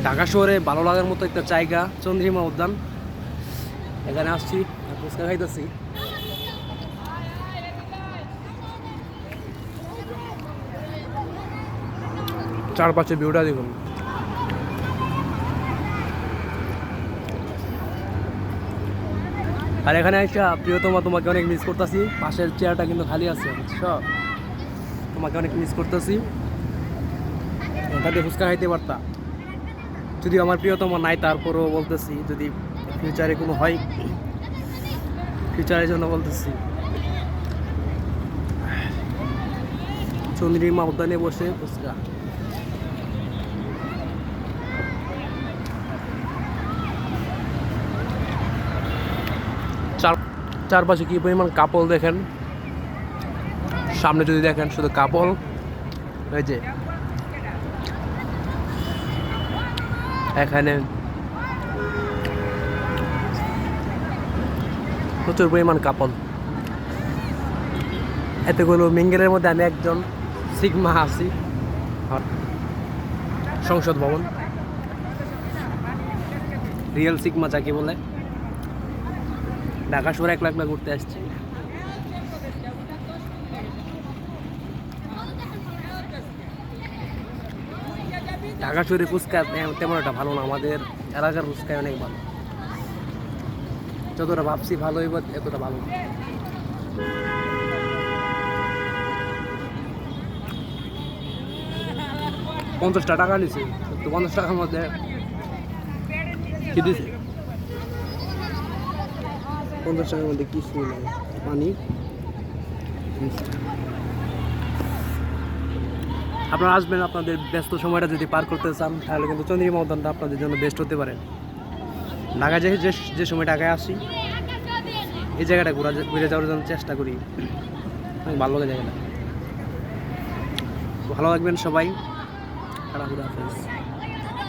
ঢাকা শহরে ভালো লাগার মতো একটা জায়গা চন্দ্রিমা উদ্যান। এখানে আসছি, ফুচকা খাইতেছি। চারপাশে ভিউটা দেখুন। আর এখানে একটা প্রিয়তমা, তোমাকে অনেক মিস করতেছি। পাশের চেয়ারটা কিন্তু খালি আছে, বুঝছো? তোমাকে অনেক মিস করতেছি। এটাতে ফুচকা খাইতে পারতা। যদি আমার প্রিয়তমা নাই, তারপরেও বলতেছি যদি ফিউচারে কোনো হয়, ফিউচারের জন্য বলতেছি। চন্দ্রিমা উদ্যানে বসে ফুচকা। চারপাশে কি পরিমাণ কাপল দেখেন। সামনে যদি দেখেন শুধু কাপল। এই যে এখানে প্রচুর পরিমাণ কাপল। এতগুলো মিঙ্গেলের মধ্যে আমি একজন সিগমা আছি। সংসদ ভবন, রিয়েল সিগমা যাকে বলে। ঢাকা শহরে একলা একলা ঘুরতে আসছি। ঢাকা শহরে ফুচকা তেমন একটা ভালো না, আমাদের এলাকার ফুচকায় অনেক ভালো। যতটা ভাবছি ভালো হইব, এতটা ভালো না। 50 টাকা নিছে, তো 50 টাকার মধ্যে কি দিছে? 50 টাকার মধ্যে কিছু নাই, পানি। আপনারা আসবেন, আপনাদের ব্যস্ত সময়টা যদি পার করতে চান তাহলে কিন্তু চন্দ্রিমা উদ্যানটা আপনাদের জন্য বেস্ট হতে পারে। ঢাকা যে সময় ঢাকায় আসি, এই জায়গাটা ঘুরে যাওয়ার জন্য চেষ্টা করি। অনেক ভালো লাগে জায়গাটা। ভালো থাকবেন সবাই। হাফেজ।